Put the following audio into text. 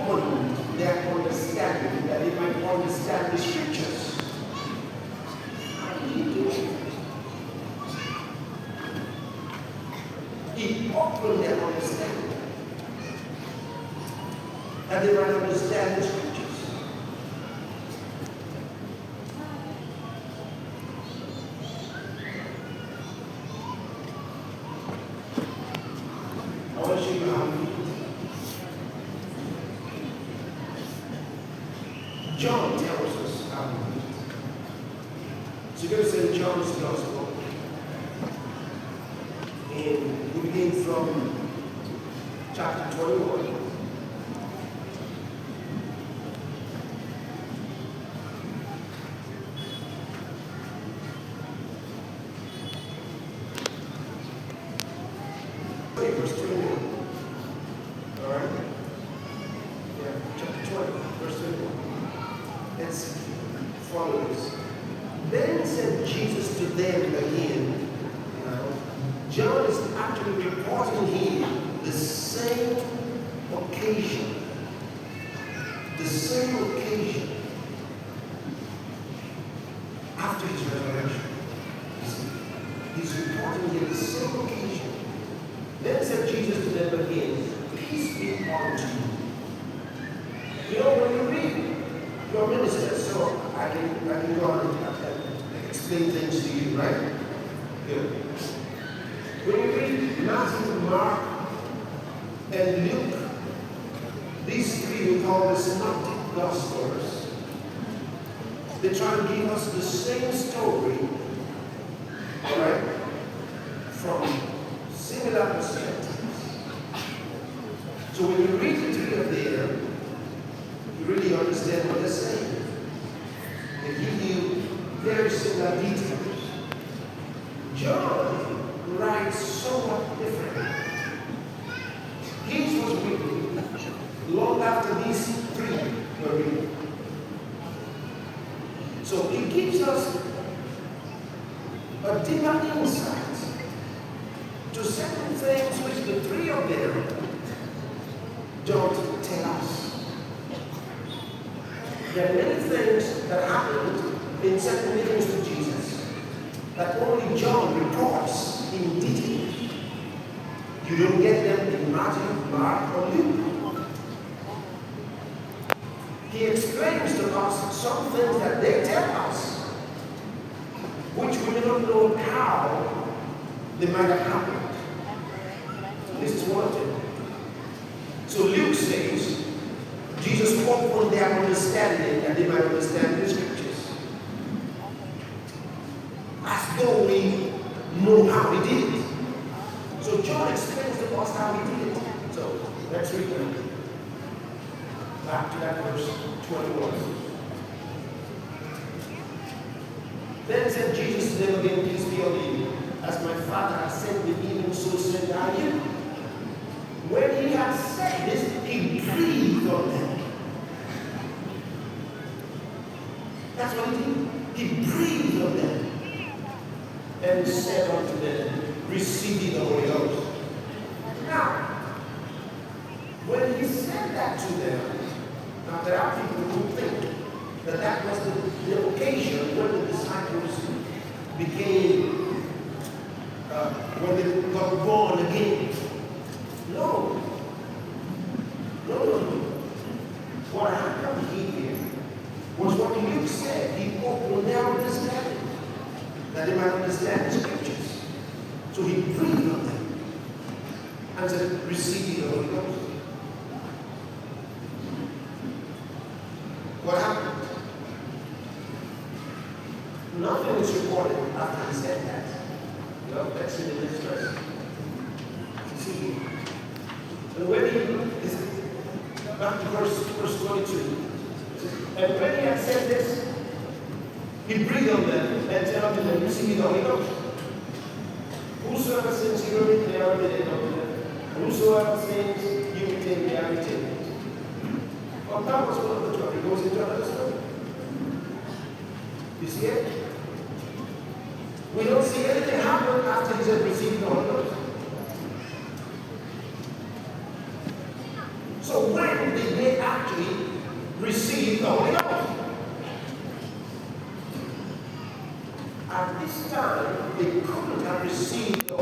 opened their understanding that they might understand the scriptures. How did he do it? He opened their understanding that they might understand the scriptures. I want to show you how we John tells us how we read. So you're going to say John's Gospel. And we begin from chapter 21. Verse 21. All right? Yeah, chapter 20, verse 21. Let's follow this. Then said Jesus to them again, John is actually reporting here the same occasion. The same occasion after his resurrection. He's reporting here the same occasion. Then said Jesus to them again, peace be unto you. You know, when you read your minister, so I can go on and explain things to you, right? Good. When you read Matthew, Mark, and Luke, these three we call the synoptic gospels, they try to give us the same story, all right, from similar perspectives. So when you read the three of them, you really understand what they're saying. They give you very similar details. John writes somewhat differently. His was written long after these three were written. So it gives us a deeper insight to certain things which the three of them don't tell us. There are many things that happened in certain meetings with Jesus that only John reports in detail. You don't get them in Matthew, Mark, or Luke. He explains to us some things that they tell us, which we do not know how they might have happened. This is one of them. So Luke says, Jesus opened their understanding that they might understand the scriptures. As though we know how he did it. So John explains to us how he did it. So let's read them. Back to that verse 21. Then said Jesus to them again, peace be unto you. As my Father has sent me, even so send I you. When he had said this, he breathed on them. That's what he did. He breathed on them and said unto them, receive ye the Holy Ghost. Now, when he said that to them, now there are people who think that that was the occasion when the disciples became, when they got born again. No. What happened here was what Luke said. He opened their understanding, that they might understand the scriptures. So he breathed on them and said, receive the Holy Ghost. What happened? Nothing is recorded after he said that. Well, let's read the next verse. See, and when he is back to verse 22, and when he had said this, he breathed on them and said unto them, receive the Holy Ghost. Whosoever sins you retain, they are retained unto them. And whosoever sins you retain, they are retained. Well, that was one of the 12. He goes into another story. You see it? We don't see anything happen after he said receive the Holy Ghost. So when did they act the Holy Ghost. At this time, they couldn't have received the